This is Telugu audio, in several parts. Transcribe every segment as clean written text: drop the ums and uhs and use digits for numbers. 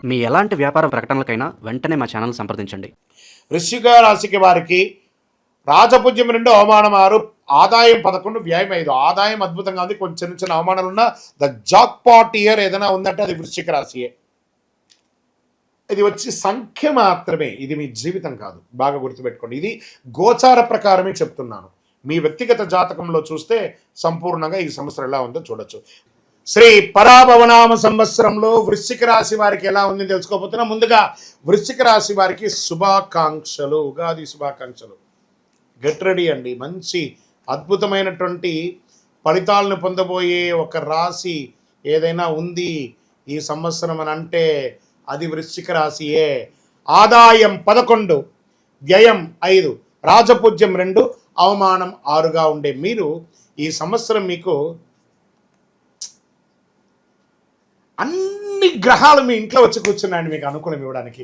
మీ ఎలాంటి వ్యాపార ప్రకటనలకైనా వెంటనే మా ఛానల్ సంప్రదించండి. వృశ్చిక రాశికి వారికి రాజపూజ్యం 2, అవమానం 6, ఆదాయం 11, వ్యయం 5. ఆదాయం అద్భుతంగా ఉంది. కొంచెం చిన్న చిన్న అవమానాలు ఉన్న ద జాక్ పాట్ ఇయర్ ఏదైనా ఉందంటే అది వృశ్చిక రాశియే. ఇది వచ్చి సంఖ్య మాత్రమే, ఇది మీ జీవితం కాదు. బాగా గుర్తుపెట్టుకోండి. ఇది గోచార ప్రకారమే చెప్తున్నాను. మీ వ్యక్తిగత జాతకంలో చూస్తే సంపూర్ణంగా ఈ సంవత్సరం ఎలా ఉందో చూడొచ్చు. శ్రీ పరాభవనామ సంవత్సరంలో వృశ్చిక రాశి వారికి ఎలా ఉందని తెలుసుకోబోతున్నా. ముందుగా వృశ్చిక రాశి వారికి శుభాకాంక్షలు, ఉగాది శుభాకాంక్షలు. గెట్ రెడీ అండి. మంచి అద్భుతమైనటువంటి ఫలితాలను పొందబోయే ఒక రాశి ఏదైనా ఉంది ఈ సంవత్సరం అని అంటే అది వృశ్చిక రాశియే. ఆదాయం 11, వ్యయం 5, రాజపూజ్యం 2, అవమానం 6గా ఉండే మీరు ఈ సంవత్సరం మీకు అన్ని గ్రహాలు మీ ఇంట్లో వచ్చి కూర్చున్నాయండి మీకు అనుకూలం ఇవ్వడానికి.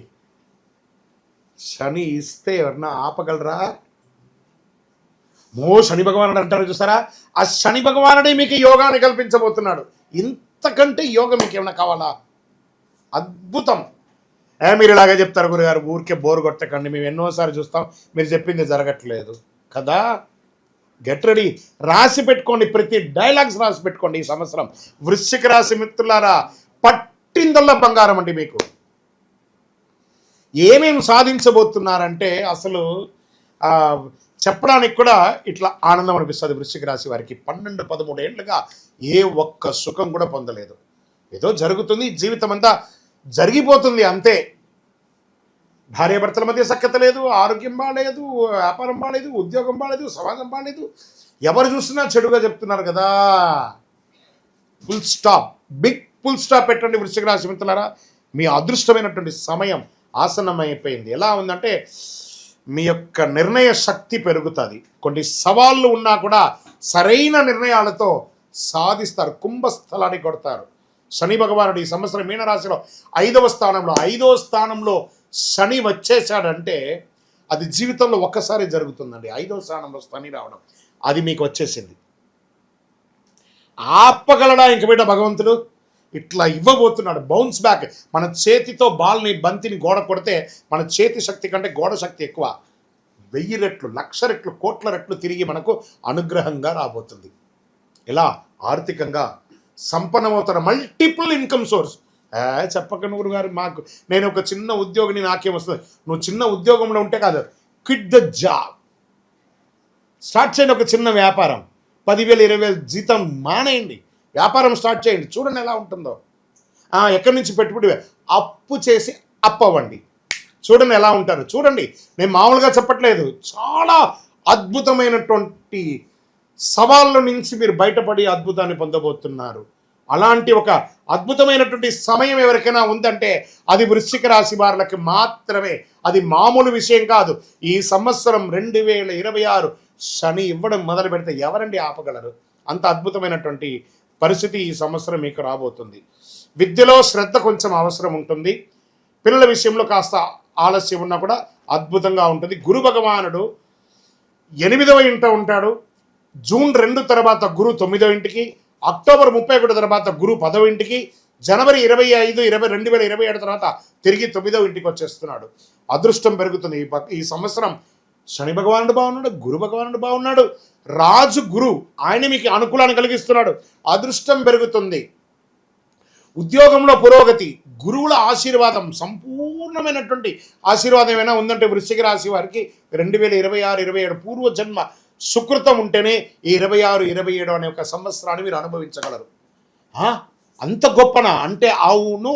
శని ఇస్తే ఎవరన్నా ఆపగలరా? శని భగవానుడు అంటారు చూసారా, ఆ శని భగవానుడే మీకు యోగాన్ని కల్పించబోతున్నాడు. ఇంతకంటే యోగం మీకు ఏమైనా కావాలా? అద్భుతం. మీరు ఇలాగే చెప్తారు గురుగారు, ఊరికే బోరు కొట్టకండి, మేము ఎన్నోసార్లు చూస్తాం, మీరు చెప్పింది జరగట్లేదు కదా. Get ready. రాసి పెట్టుకోండి, ప్రతి డైలాగ్స్ రాసి పెట్టుకోండి. ఈ సంవత్సరం వృశ్చిక రాశి మిత్రులారా పట్టిందల్లా బంగారం అండి. మీకు ఏమేమి సాధించబోతున్నారంటే అసలు చెప్పడానికి కూడా ఇట్లా ఆనందం అనిపిస్తుంది. వృశ్చిక రాశి వారికి 12-13 ఏళ్ళుగా ఏ ఒక్క సుఖం కూడా పొందలేదు. ఏదో జరుగుతుంది, జీవితం అంతా జరిగిపోతుంది అంతే. భార్యాభర్తల మధ్య సఖ్యత లేదు, ఆరోగ్యం బాగాలేదు, వ్యాపారం బాగాలేదు, ఉద్యోగం బాగాలేదు, సమాజం బాగాలేదు. ఎవరు చూసినా చెడుగా చెప్తున్నారు కదా. Full stop, big full stop పెట్టండి వృశ్చిక రాశి మిత్రులారా. మీ అదృష్టమైనటువంటి సమయం ఆసన్నమైపోయింది. ఎలా ఉందంటే మీ యొక్క నిర్ణయ శక్తి పెరుగుతుంది. కొన్ని సవాళ్ళు ఉన్నా కూడా సరైన నిర్ణయాలతో సాధిస్తారు. కుంభస్థలాన్ని కొడతారు. శని భగవానుడు ఈ సంవత్సరం మీనరాశిలో 5వ స్థానంలో శని వచ్చేసాడంటే అది జీవితంలో ఒక్కసారి జరుగుతుందండి. 5వ స్థానంలో శని రావడం అది మీకు వచ్చేసింది. ఆపగలడా ఇంక బిడ్డ భగవంతుడు? ఇట్లా ఇవ్వబోతున్నాడు బౌన్స్ బ్యాక్. మన చేతితో బంతిని గోడ కొడితే మన చేతి శక్తి కంటే గోడ శక్తి ఎక్కువ. 1000 రెట్లు, 1,00,000 రెట్లు, కోట్ల రెట్లు తిరిగి మనకు అనుగ్రహంగా రాబోతుంది. ఇలా ఆర్థికంగా సంపన్నమవుతారు. Multiple income source. చెప్పక నూరు గారు, మాకు నేను ఒక చిన్న ఉద్యోగిని, నాకేం వస్తుంది? నువ్వు చిన్న ఉద్యోగంలో ఉంటే కాదు, క్విట్ ద జాబ్, స్టార్ట్ చేయండి. ఒక చిన్న వ్యాపారం, 10,000, 20,000 జీతం మానేయండి, వ్యాపారం స్టార్ట్ చేయండి. చూడండి ఎలా ఉంటుందో. ఎక్కడి నుంచి పెట్టుబడి? అప్పు చేసి అవ్వండి. చూడండి ఎలా ఉంటారు. చూడండి, నేను మామూలుగా చెప్పట్లేదు. చాలా అద్భుతమైనటువంటి సవాళ్ళ నుంచి మీరు బయటపడి అద్భుతాన్ని పొందబోతున్నారు. అలాంటి ఒక అద్భుతమైనటువంటి సమయం ఎవరికైనా ఉందంటే అది వృశ్చిక రాశి వారికి మాత్రమే. అది మామూలు విషయం కాదు. ఈ సంవత్సరం 2026 శని ఇవ్వడం మొదలు పెడితే ఎవరండి ఆపగలరు? అంత అద్భుతమైనటువంటి పరిస్థితి ఈ సంవత్సరం మీకు రాబోతుంది. విద్యలో శ్రద్ధ కొంచెం అవసరం ఉంటుంది. పిల్లల విషయంలో కాస్త ఆలస్యం ఉన్నా కూడా అద్భుతంగా ఉంటుంది. గురు భగవానుడు 8వ ఇంట ఉంటాడు. జూన్ 2 తర్వాత గురు 9వ ఇంటికి, అక్టోబర్ 31 తర్వాత గురు 10వ ఇంటికి, జనవరి 25, 2027 తర్వాత తిరిగి 9వ ఇంటికి వచ్చేస్తున్నాడు. అదృష్టం పెరుగుతుంది. ఈ సంవత్సరం శని భగవానుడు బాగున్నాడు, గురు భగవానుడు బాగున్నాడు, రాజు గురు ఆయన మీకు అనుకూలాన్ని కలిగిస్తున్నాడు. అదృష్టం పెరుగుతుంది. ఉద్యోగంలో పురోగతి, గురువుల ఆశీర్వాదం, సంపూర్ణమైనటువంటి ఆశీర్వాదం ఏమైనా ఉందంటే వృశ్చిక రాశి వారికి 2026, 27 పూర్వజన్మ సుకృతం ఉంటేనే ఈ 26, 27 అనే ఒక సంవత్సరాన్ని మీరు అనుభవించగలరు. అంత గొప్పనా అంటే అవును,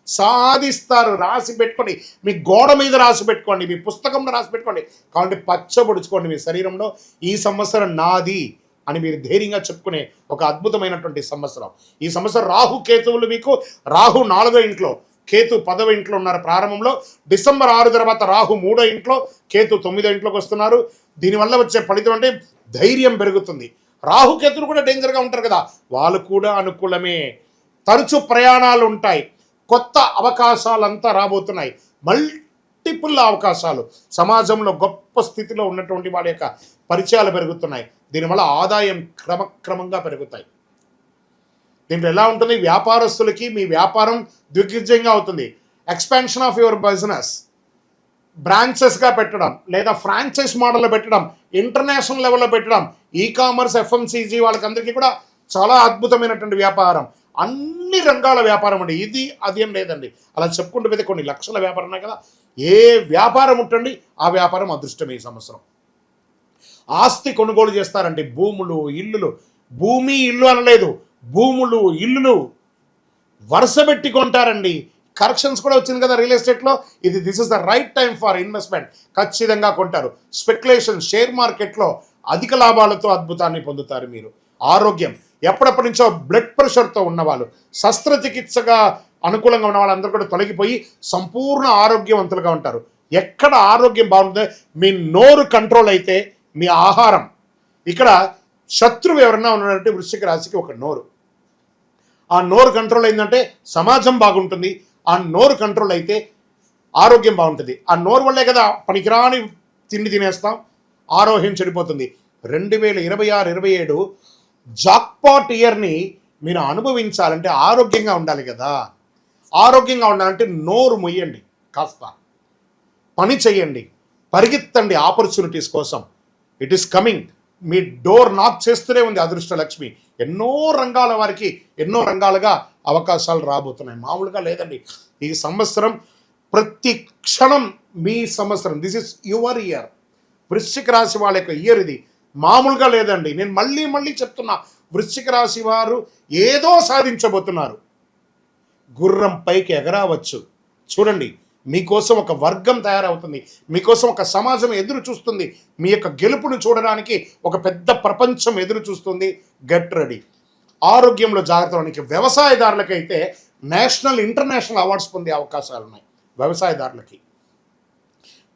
సాధిస్తారు. రాసి పెట్టుకోండి, మీ గోడ మీద రాసి పెట్టుకోండి, మీ పుస్తకంలో రాసి పెట్టుకోండి. కాబట్టి పచ్చబొడుచుకోండి మీ శరీరంలో. ఈ సంవత్సరం నాది అని మీరు ధైర్యంగా చెప్పుకునే ఒక అద్భుతమైనటువంటి సంవత్సరం. ఈ సంవత్సరం రాహు కేతువులు మీకు, రాహు 4వ ఇంట్లో, కేతు 10వ ఇంట్లో ఉన్నారు ప్రారంభంలో. డిసెంబర్ 6 తర్వాత రాహు 3వ ఇంట్లో, కేతు 9వ ఇంట్లోకి వస్తున్నారు. దీనివల్ల వచ్చే ఫలితం అంటే ధైర్యం పెరుగుతుంది. రాహుకేతులు కూడా డేంజర్గా ఉంటారు కదా, వాళ్ళు కూడా అనుకూలమే. తరచు ప్రయాణాలు ఉంటాయి. కొత్త అవకాశాలంతా రాబోతున్నాయి. మల్టిపుల్ అవకాశాలు. సమాజంలో గొప్ప స్థితిలో ఉన్నటువంటి వాళ్ళ యొక్క పరిచయాలు పెరుగుతున్నాయి. దీనివల్ల ఆదాయం క్రమక్రమంగా పెరుగుతాయి. దీంట్లో ఎలా ఉంటుంది? వ్యాపారస్తులకి మీ వ్యాపారం దిగ్విజయంగా అవుతుంది. ఎక్స్పాన్షన్ ఆఫ్ యువర్ బిజినెస్, బ్రాంచెస్గా పెట్టడం లేదా ఫ్రాంచైజ్ మోడల్లో పెట్టడం, ఇంటర్నేషనల్ లెవెల్లో పెట్టడం, ఈ-కామర్స్, ఎఫ్ఎంసీజీ వాళ్ళకందరికీ కూడా చాలా అద్భుతమైనటువంటి వ్యాపారం. అన్ని రంగాల వ్యాపారం అండి. ఇది అదేం లేదండి, అలా చెప్పుకుంటూ పోతే కొన్ని లక్షల వ్యాపారం ఉన్నాయి కదా. ఏ వ్యాపారం ఉంటుంది ఆ వ్యాపారం అదృష్టం. ఈ సంవత్సరం ఆస్తి కొనుగోలు చేస్తారండి. భూములు, ఇల్లులు, భూమి ఇల్లు అనలేదు, భూములు ఇల్లులు వరుస పెట్టి కొంటారండి. కరెక్షన్స్ కూడా వచ్చింది కదా రియల్ ఎస్టేట్లో. This is the right time for investment. ఖచ్చితంగా కొంటారు. స్పెక్యులేషన్, షేర్ మార్కెట్లో అధిక లాభాలతో అద్భుతాన్ని పొందుతారు మీరు. ఆరోగ్యం, ఎప్పటిప్పటి నుంచో బ్లడ్ ప్రెషర్తో ఉన్నవాళ్ళు, శస్త్రచికిత్సగా అనుకూలంగా ఉన్న వాళ్ళందరూ కూడా తొలగిపోయి సంపూర్ణ ఆరోగ్యవంతులుగా ఉంటారు. ఎక్కడ ఆరోగ్యం బాగుంటుందో, మీ నోరు కంట్రోల్ అయితే మీ ఆహారం. ఇక్కడ శత్రువు ఎవరన్నా ఉన్నారంటే వృశ్చిక రాశికి ఒక నోరు. ఆ నోరు కంట్రోల్ అయిందంటే సమాజం బాగుంటుంది. ఆ నోరు కంట్రోల్ అయితే ఆరోగ్యం బాగుంటుంది. ఆ నోరు వల్లే కదా పనికిరాని తిండి తినేస్తాం, ఆరోగ్యం చెడిపోతుంది. 2026-27 జాక్పాట్ ఇయర్ని మీరు అనుభవించాలంటే ఆరోగ్యంగా ఉండాలి కదా. ఆరోగ్యంగా ఉండాలంటే నోరు మొయ్యండి, కాస్త పని చెయ్యండి, పరిగెత్తండి ఆపర్చునిటీస్ కోసం. It is coming. Me door knock చేస్తూనే ఉంది అదృష్ట లక్ష్మి. ఎన్నో రంగాల వారికి ఎన్నో రంగాలుగా అవకాశాలు రాబోతున్నాయి. మామూలుగా లేదండి ఈ సంవత్సరం. ప్రతి క్షణం మీ సంవత్సరం. This is your year. వృశ్చిక రాశి వాళ్ళ యొక్క ఇయర్ ఇది. మామూలుగా లేదండి. నేను మళ్ళీ చెప్తున్నా, వృశ్చిక రాశి వారు ఏదో సాధించబోతున్నారు. గుర్రం పైకి ఎగరావచ్చు. చూడండి, మీకోసం ఒక వర్గం తయారవుతుంది, మీకోసం ఒక సమాజం ఎదురు చూస్తుంది, మీ యొక్క గెలుపును చూడడానికి ఒక పెద్ద ప్రపంచం ఎదురు చూస్తుంది. Get ready. ఆరోగ్యంలో జాగ్రత్తలోనికి. వ్యవసాయదారులకైతే నేషనల్, ఇంటర్నేషనల్ అవార్డ్స్ పొందే అవకాశాలు ఉన్నాయి. వ్యవసాయదారులకి,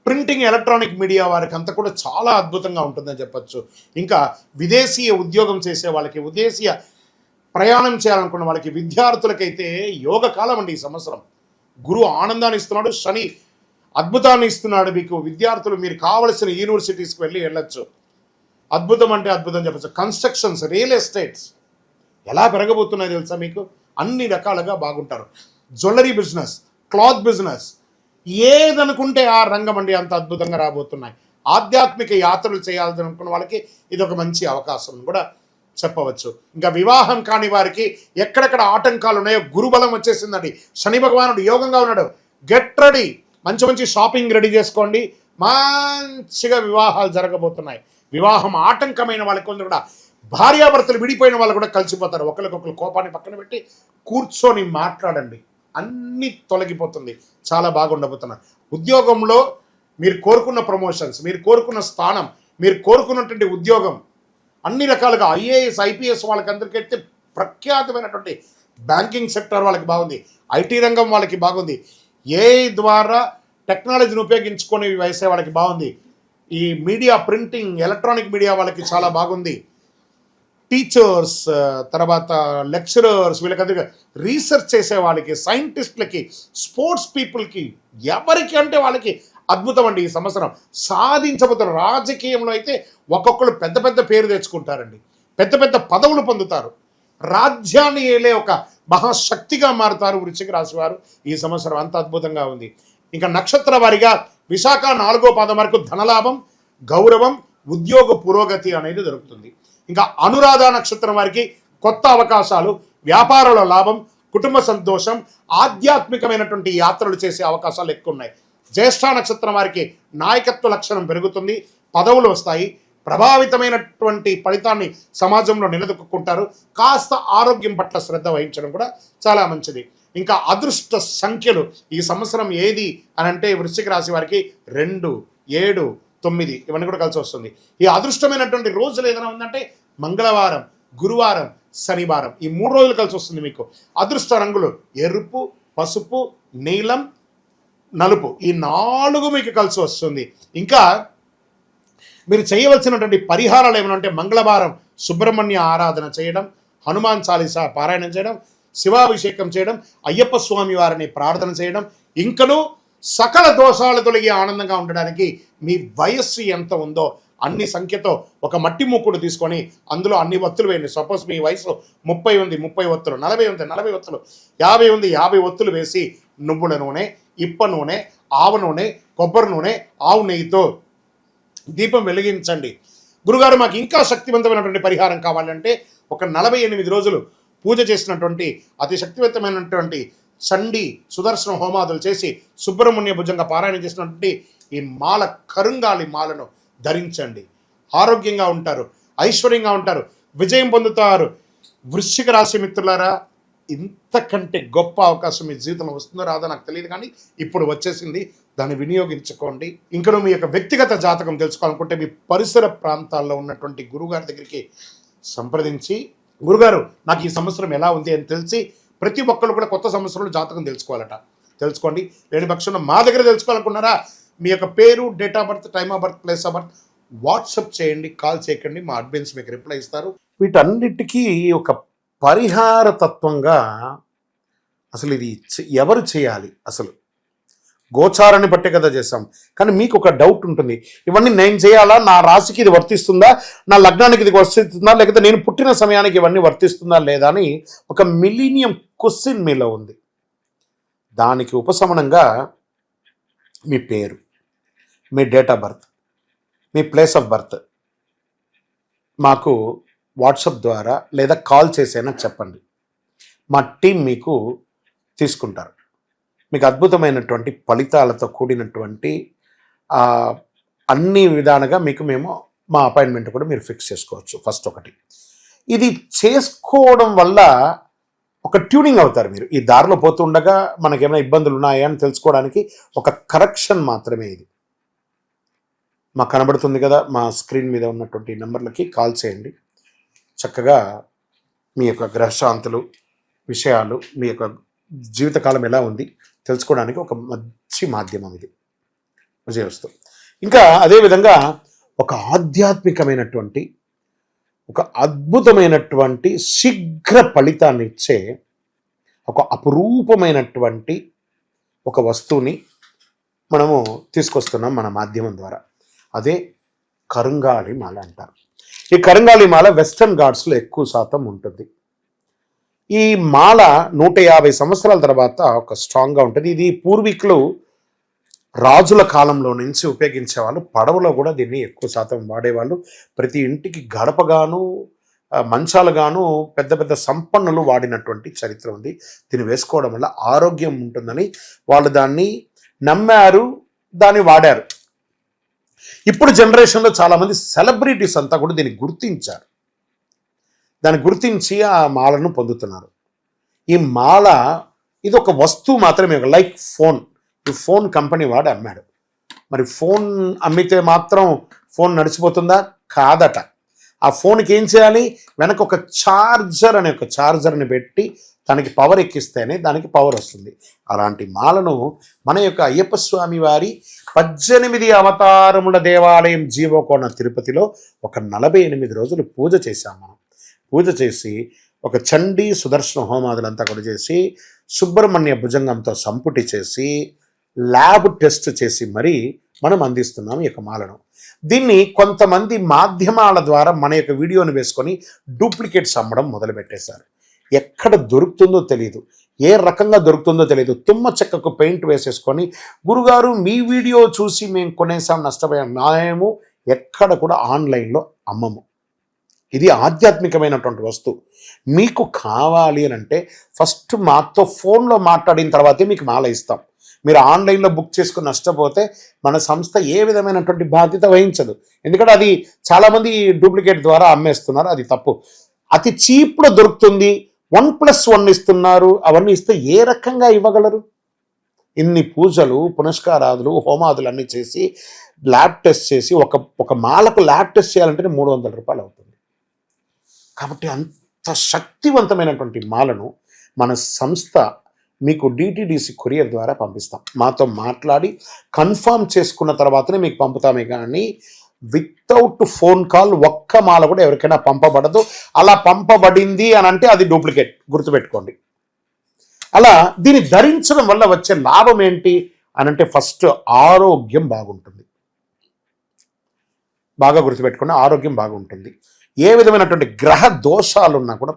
ప్రింటింగ్, ఎలక్ట్రానిక్ మీడియా వారికి అంతా కూడా చాలా అద్భుతంగా ఉంటుందని చెప్పచ్చు. ఇంకా విదేశీయ ఉద్యోగం చేసే వాళ్ళకి, విదేశీయ ప్రయాణం చేయాలనుకున్న వాళ్ళకి, విద్యార్థులకైతే యోగ కాలం అండి ఈ సంవత్సరం. గురువు ఆనందాన్ని ఇస్తున్నాడు, శని అద్భుతాన్ని ఇస్తున్నాడు మీకు. విద్యార్థులు మీరు కావలసిన యూనివర్సిటీస్కి వెళ్ళొచ్చు. అద్భుతం అంటే అద్భుతం చెప్పచ్చు. కన్స్ట్రక్షన్స్, రియల్ ఎస్టేట్స్ ఎలా పెరగబోతున్నాయి తెలుసా మీకు. అన్ని రకాలుగా బాగుంటారు. జ్యువెలరీ బిజినెస్, క్లాత్ బిజినెస్, ఏదనుకుంటే ఆ రంగం అండి అంత అద్భుతంగా రాబోతున్నాయి. ఆధ్యాత్మిక యాత్రలు చేయాలనుకున్న వాళ్ళకి ఇది ఒక మంచి అవకాశం కూడా చెప్పవచ్చు. ఇంకా వివాహం కాని వారికి ఎక్కడెక్కడ ఆటంకాలు ఉన్నాయో గురుబలం వచ్చేసిందండి. శని భగవానుడు యోగంగా ఉన్నాడు. Get ready. మంచి షాపింగ్ రెడీ చేసుకోండి. మంచిగా వివాహాలు జరగబోతున్నాయి. వివాహం ఆటంకమైన వాళ్ళకి కూడా, భార్యాభర్తలు విడిపోయిన వాళ్ళు కూడా కలిసిపోతారు. ఒకరికొకరు కోపాన్ని పక్కన పెట్టి కూర్చొని మాట్లాడండి, అన్నీ తొలగిపోతుంది. చాలా బాగుండబోతున్నారు. ఉద్యోగంలో మీరు కోరుకున్న ప్రమోషన్స్, మీరు కోరుకున్న స్థానం, మీరు కోరుకున్నటువంటి ఉద్యోగం అన్ని రకాలుగా ఐఏఎస్, ఐపీఎస్ వాళ్ళకందరికైతే ప్రఖ్యాతమైనటువంటి బ్యాంకింగ్ సెక్టర్ వాళ్ళకి బాగుంది. ఐటీ రంగం వాళ్ళకి బాగుంది. ఏఐ ద్వారా టెక్నాలజీని ఉపయోగించుకొని వేసే వాళ్ళకి బాగుంది. ఈ మీడియా, ప్రింటింగ్, ఎలక్ట్రానిక్ మీడియా వాళ్ళకి చాలా బాగుంది. టీచర్స్, తర్వాత లెక్చరర్స్, వీళ్ళకందరికీ రీసెర్చ్ చేసే వాళ్ళకి, సైంటిస్టులకి, స్పోర్ట్స్ పీపుల్కి, ఎవరికి అంటే వాళ్ళకి అద్భుతం అండి ఈ సంవత్సరం. సాధించబోతున్నారు. రాజకీయంలో అయితే ఒక్కొక్కరు పెద్ద పేరు తెచ్చుకుంటారండి, పెద్ద పదవులు పొందుతారు. రాజ్యాన్ని ఏలే ఒక మహాశక్తిగా మారుతారు వృశ్చిక రాశి వారు ఈ సంవత్సరం. అంత అద్భుతంగా ఉంది. ఇంకా నక్షత్ర వారిగా విశాఖ 4వ పాదం వరకు ధనలాభం, గౌరవం, ఉద్యోగ పురోగతి అనేది దొరుకుతుంది. ఇంకా అనురాధ నక్షత్రం వారికి కొత్త అవకాశాలు, వ్యాపారాల లాభం, కుటుంబ సంతోషం, ఆధ్యాత్మికమైనటువంటి యాత్రలు చేసే అవకాశాలు ఎక్కువ ఉన్నాయి. జ్యేష్ఠ నక్షత్రం వారికి నాయకత్వ లక్షణం పెరుగుతుంది, పదవులు వస్తాయి, ప్రభావితమైనటువంటి ఫలితాన్ని సమాజంలో నిలదొక్కుంటారు. కాస్త ఆరోగ్యం పట్ల శ్రద్ధ వహించడం కూడా చాలా మంచిది. ఇంకా అదృష్ట సంఖ్యలు ఈ సంవత్సరం ఏది అని అంటే వృశ్చిక రాశి వారికి 2, 7, 9 ఇవన్నీ కూడా కలిసి వస్తుంది. ఈ అదృష్టమైనటువంటి రోజులు ఏదైనా ఉందంటే మంగళవారం, గురువారం, శనివారం, ఈ 3 రోజులు కలిసి వస్తుంది మీకు. అదృష్ట రంగులు ఎరుపు, పసుపు, నీలం, నలుపు, ఈ 4 మీకు కలిసి వస్తుంది. ఇంకా మీరు చేయవలసినటువంటి పరిహారాలు ఏమనంటే మంగళవారం సుబ్రహ్మణ్య ఆరాధన చేయడం, హనుమాన్ చాలీసా పారాయణం చేయడం, శివాభిషేకం చేయడం, అయ్యప్ప స్వామి వారిని ప్రార్థన చేయడం, ఇంకనూ సకల దోషాలు తొలగి ఆనందంగా ఉండడానికి మీ వయస్సు ఎంత ఉందో అన్ని సంఖ్యతో ఒక మట్టి మూకుడు తీసుకొని అందులో అన్ని ఒత్తులు వేయండి. సపోజ్ మీ వయసు 30 ఉంది, 30 ఒత్తులు, 40 ఉంది, 40 ఒత్తులు, 50 ఉంది, 50 ఒత్తులు వేసి నువ్వుల నూనె, ఇప్ప నూనె, ఆవ నూనె, కొబ్బరి నూనె, ఆవు నెయ్యితో దీపం వెలిగించండి. గురుగారు మాకు ఇంకా శక్తివంతమైనటువంటి పరిహారం కావాలంటే ఒక 48 రోజులు పూజ చేసినటువంటి అతి శక్తివంతమైనటువంటి చండి సుదర్శన హోమాదులు చేసి సుబ్రహ్మణ్య భుజంగా పారాయణ చేసినటువంటి ఈ మాల కరుంగాలి మాలను ధరించండి. ఆరోగ్యంగా ఉంటారు, ఐశ్వర్యంగా ఉంటారు, విజయం పొందుతారు. వృశ్చిక రాశి మిత్రులారా, ఇంతకంటే గొప్ప అవకాశం మీ జీవితంలో వస్తుందో రాదో నాకు తెలియదు, కానీ ఇప్పుడు వచ్చేసింది. దాన్ని వినియోగించుకోండి. ఇంకా మీ యొక్క వ్యక్తిగత జాతకం తెలుసుకోవాలనుకుంటే మీ పరిసర ప్రాంతాల్లో ఉన్నటువంటి గురుగారి దగ్గరికి సంప్రదించి, గురుగారు నాకు ఈ సంవత్సరం ఎలా ఉంది అని తెలిసి, ప్రతి ఒక్కరు కూడా కొత్త సంవత్సరంలో జాతకం తెలుసుకోవాలట. తెలుసుకోండి. లేని పక్షంలో మా దగ్గర తెలుసుకోవాలనుకున్నారా, మీ యొక్క పేరు, date of birth, time of birth, place of birth WhatsApp చేయండి, కాల్ చేయకండి. మా అడ్మిన్స్ మీకు రిప్లై ఇస్తారు. వీటన్నిటికీ ఒక పరిహార తత్వంగా అసలు ఇది ఎవరు చేయాలి? అసలు గోచారాన్ని బట్టే కదా చేస్తాం. కానీ మీకు ఒక డౌట్ ఉంటుంది, ఇవన్నీ నేను చేయాలా, నా రాశికి ఇది వర్తిస్తుందా, నా లగ్నానికి ఇది వర్తిస్తుందా, లేకపోతే నేను పుట్టిన సమయానికి ఇవన్నీ వర్తిస్తుందా లేదా అని ఒక మిలీనియం క్వశ్చన్ మీలో ఉంది. దానికి ఉపశమనంగా మీ పేరు, మీ డేట్ ఆఫ్ బర్త్, మీ ప్లేస్ ఆఫ్ బర్త్ మాకు వాట్సాప్ ద్వారా లేదా కాల్ చేసైనా చెప్పండి. మా టీం మీకు తీసుకుంటారు. మీకు అద్భుతమైనటువంటి ఫలితాలతో కూడినటువంటి అన్ని విధాలుగా మీకు మేము మా అపాయింట్మెంట్ కూడా మీరు ఫిక్స్ చేసుకోవచ్చు. ఫస్ట్ ఒకటి, ఇది చేసుకోవడం వల్ల ఒక ట్యూనింగ్ అవుతారు మీరు. ఈ దారిలో పోతుండగా మనకేమైనా ఇబ్బందులు ఉన్నాయా అని తెలుసుకోవడానికి ఒక కరెక్షన్ మాత్రమే ఇది. మాకు కనబడుతుంది కదా, మా స్క్రీన్ మీద ఉన్నటువంటి నెంబర్లకి కాల్ చేయండి. చక్కగా మీ యొక్క గ్రహశాంతులు విషయాలు, మీ యొక్క జీవితకాలం ఎలా ఉంది తెలుసుకోవడానికి ఒక మంచి మాధ్యమం ఇది. విజయవస్తు. ఇంకా అదేవిధంగా ఒక ఆధ్యాత్మికమైనటువంటి, ఒక అద్భుతమైనటువంటి శీఘ్ర ఫలితాన్ని ఇచ్చే ఒక అపురూపమైనటువంటి ఒక వస్తువుని మనము తీసుకొస్తున్నాం మన మాధ్యమం ద్వారా. అదే కరుంగాలి మాల అంటారు. ఈ కరుంగాలి మాల వెస్టర్న్ ఘాట్స్లో ఎక్కువ శాతం ఉంటుంది. ఈ మాల 150 సంవత్సరాల తర్వాత ఒక స్ట్రాంగ్గా ఉంటుంది. ఇది పూర్వీకులు రాజుల కాలంలో నుంచి ఉపయోగించేవాళ్ళు. పడవలో కూడా దీన్ని ఎక్కువ శాతం వాడేవాళ్ళు. ప్రతి ఇంటికి గడపగాను, మంచాలుగాను పెద్ద పెద్ద సంపన్నులు వాడినటువంటి చరిత్ర ఉంది. దీన్ని వేసుకోవడం వల్ల ఆరోగ్యం ఉంటుందని వాళ్ళు దాన్ని నమ్మారు, దాన్ని వాడారు. ఇప్పుడు జనరేషన్లో చాలామంది సెలబ్రిటీస్ అంతా కూడా దీన్ని గుర్తించారు. దాన్ని గుర్తించి ఆ మాలను పొందుతున్నారు. ఈ మాల ఇది ఒక వస్తువు మాత్రమే, లైక్ ఫోన్. ఈ ఫోన్ కంపెనీ వాడు అమ్మాడు. మరి ఫోన్ అమ్మితే మాత్రం ఫోన్ నడిచిపోతుందా? కాదట. ఆ ఫోన్కి ఏం చేయాలి? వెనక ఒక ఛార్జర్ అనే ఒక ఛార్జర్ని పెట్టి దానికి పవర్ ఎక్కిస్తేనే దానికి పవర్ వస్తుంది. అలాంటి మాలను మన యొక్క అయ్యప్ప స్వామి వారి 18 అవతారముల దేవాలయం జీవకోణ తిరుపతిలో ఒక 48 రోజులు పూజ చేశాం మనం. పూజ చేసి ఒక చండీ సుదర్శన హోమాదులంతా కూడా చేసి సుబ్రహ్మణ్య భుజంగంతో సంపుటి చేసి ల్యాబ్ టెస్ట్ చేసి మరీ మనం అందిస్తున్నాం ఈ యొక్క మాలను. దీన్ని కొంతమంది మాధ్యమాల ద్వారా మన యొక్క వీడియోని వేసుకొని డూప్లికేట్స్ అమ్మడం మొదలుపెట్టేశారు. ఎక్కడ దొరుకుతుందో తెలియదు, ఏ రకంగా దొరుకుతుందో తెలియదు. తుమ్మ చెక్కకు పెయింట్ వేసేసుకొని, గురుగారు మీ వీడియో చూసి మేము కొనేసాం, నష్టపోయాం. మేము ఎక్కడ కూడా ఆన్లైన్లో అమ్మము. ఇది ఆధ్యాత్మికమైనటువంటి వస్తువు. మీకు కావాలి అని అంటే ఫస్ట్ మాతో ఫోన్లో మాట్లాడిన తర్వాతే మీకు మాల ఇస్తాం. మీరు ఆన్లైన్లో బుక్ చేసుకుని నష్టపోతే మన సంస్థ ఏ విధమైనటువంటి బాధ్యత వహించదు. ఎందుకంటే అది చాలామంది డూప్లికేట్ ద్వారా అమ్మేస్తున్నారు, అది తప్పు. అతి చీప్లో దొరుకుతుంది, 1+1 ఇస్తున్నారు. అవన్నీ ఇస్తే ఏ రకంగా ఇవ్వగలరు? ఇన్ని పూజలు, పునస్కారాదులు, హోమాదులు అన్నీ చేసి ల్యాబ్ టెస్ట్ చేసి ఒక మాలకు ల్యాబ్ టెస్ట్ చేయాలంటే 300 రూపాయలు అవుతుంది. కాబట్టి అంత శక్తివంతమైనటువంటి మాలను మన సంస్థ మీకు డిటిడిసి కొరియర్ ద్వారా పంపిస్తాం. మాతో మాట్లాడి కన్ఫర్మ్ చేసుకున్న తర్వాతనే మీకు పంపుతామే కానీ వితౌట్ ఫోన్ కాల్ ఒక్క మాల కూడా ఎవరికైనా పంపబడదు. అలా పంపబడింది అని అంటే అది డూప్లికేట్, గుర్తుపెట్టుకోండి. అలా దీన్ని ధరించడం వల్ల వచ్చే లాభం ఏంటి అని అంటే ఫస్ట్ ఆరోగ్యం బాగుంటుంది. బాగా గుర్తుపెట్టుకోండి, ఆరోగ్యం బాగుంటుంది. ఏ విధమైనటువంటి గ్రహ దోషాలున్నా కూడా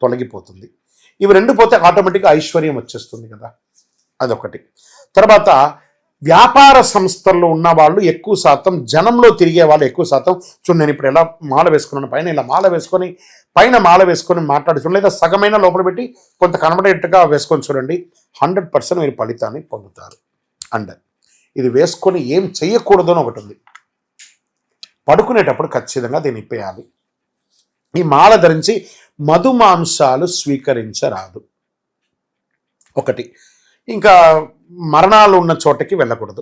తొలగిపోతుంది. ఇవి రెండు పోతే ఆటోమేటిక్గా ఐశ్వర్యం వచ్చేస్తుంది కదా. అదొకటి. తర్వాత వ్యాపార సంస్థల్లో ఉన్న వాళ్ళు ఎక్కువ శాతం, జనంలో తిరిగే వాళ్ళు ఎక్కువ శాతం, చూడండి నేను ఇప్పుడు ఎలా మాల వేసుకున్నాను, పైన ఇలా మాల వేసుకొని పైన మాల వేసుకొని మాట్లాడుతున్నాను, లేదా సగమైన లోపల పెట్టి కొంత కనబడేట్టుగా వేసుకొని చూడండి, 100% మీరు ఫలితాన్ని పొందుతారు. అండ్ ఇది వేసుకొని ఏం చెయ్యకూడదు అని ఒకటి ఉంది. పడుకునేటప్పుడు ఖచ్చితంగా దీన్ని ఇప్పేయాలి. ఈ మాల ధరించి మధుమాంసాలు స్వీకరించరాదు ఒకటి. ఇంకా మరణాలు ఉన్న చోటకి వెళ్ళకూడదు,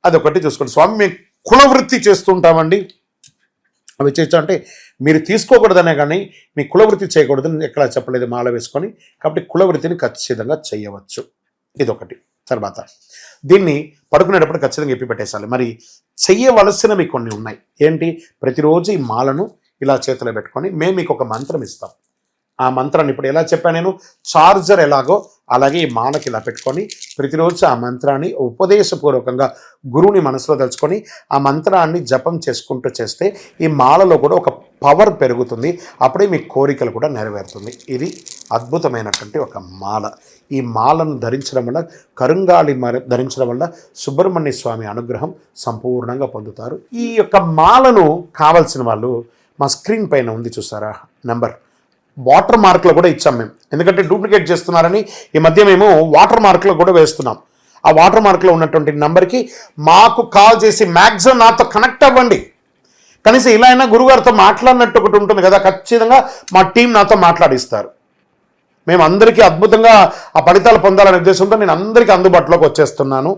అదొకటి చూసుకోండి. స్వామి మేము కులవృత్తి చేస్తుంటామండి, అవి చేయొచ్చు అంటే మీరు తీసుకోకూడదనే కానీ మీ కులవృత్తి చేయకూడదని ఎక్కడ చెప్పలేదు మాల వేసుకొని. కాబట్టి కులవృత్తిని ఖచ్చితంగా చేయవచ్చు, ఇదొకటి. తర్వాత దీన్ని పడుకునేటప్పుడు ఖచ్చితంగా ఎప్పి పెట్టేసాలి. మరి చెయ్యవలసినవి కొన్ని ఉన్నాయి. ఏంటి? ప్రతిరోజు ఈ మాలను ఇలా చేతిలో పెట్టుకొని మేము మీకు ఒక మంత్రం ఇస్తాం. ఆ మంత్రాన్ని ఇప్పుడు ఎలా చెప్పాను నేను, చార్జర్ ఎలాగో అలాగే ఈ మాలకి ఇలా పెట్టుకొని ప్రతిరోజు ఆ మంత్రాన్ని ఉపదేశపూర్వకంగా గురువుని మనసులో తలుచుకొని ఆ మంత్రాన్ని జపం చేసుకుంటూ చేస్తే ఈ మాలలో కూడా ఒక పవర్ పెరుగుతుంది. అప్పుడే మీ కోరికలు కూడా నెరవేరుతుంది. ఇది అద్భుతమైనటువంటి ఒక మాల. ఈ మాలను ధరించడం వల్ల, కరుంగాళి ధరించడం వల్ల సుబ్రహ్మణ్య స్వామి అనుగ్రహం సంపూర్ణంగా పొందుతారు. ఈ యొక్క మాలను కావాల్సిన వాళ్ళు మా స్క్రీన్ పైన ఉంది చూసారా నెంబర్, వాటర్ మార్క్లో కూడా ఇచ్చాం మేము. ఎందుకంటే డూప్లికేట్ చేస్తున్నారని ఈ మధ్య మేము వాటర్ మార్క్లో కూడా వేస్తున్నాం. ఆ వాటర్ మార్క్లో ఉన్నటువంటి నెంబర్కి మాకు కాల్ చేసి మ్యాక్సిమం నాతో కనెక్ట్ అవ్వండి. కనీసం ఇలా అయినా గురుగారితో మాట్లాడినట్టు ఒకటి ఉంటుంది కదా, ఖచ్చితంగా మా టీం నాతో మాట్లాడిస్తారు. మేము అందరికీ అద్భుతంగా ఆ ఫలితాలు పొందాలనే ఉద్దేశంతో నేను అందరికీ అందుబాటులోకి వచ్చేస్తున్నాను.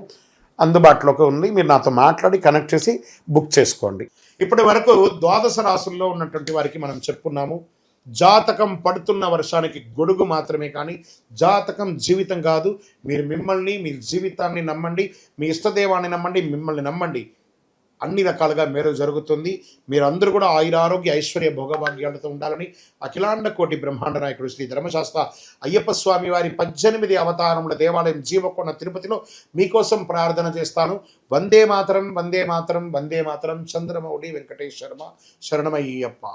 అందుబాటులోకి ఉంది, మీరు నాతో మాట్లాడి కనెక్ట్ చేసి బుక్ చేసుకోండి. ఇప్పటి వరకు ద్వాదశ రాశుల్లో ఉన్నటువంటి వారికి మనం చెప్పుకున్నాము. జాతకం పడుతున్న వర్షానికి గొడుగు మాత్రమే, కానీ జాతకం జీవితం కాదు. మీరు మిమ్మల్ని, మీ జీవితాన్ని నమ్మండి, మీ ఇష్టదేవాన్ని నమ్మండి, మిమ్మల్ని నమ్మండి. అన్ని రకాలుగా మేలు జరుగుతుంది. మీరందరూ కూడా ఆయురారోగ్య ఐశ్వర్య భోగభాగ్యాలతో ఉండాలని అఖిలాండ కోటి బ్రహ్మాండ నాయకుడు శ్రీ ధర్మశాస్త్ర అయ్యప్ప స్వామి వారి 18 అవతారముల దేవాలయం జీవకొండ తిరుపతిలో మీకోసం ప్రార్థన చేస్తాను. వందే మాతరం, వందే మాతరం, వందే మాతరం. చంద్రమౌళి వెంకటేశ్వర శరణమయ్యప్ప.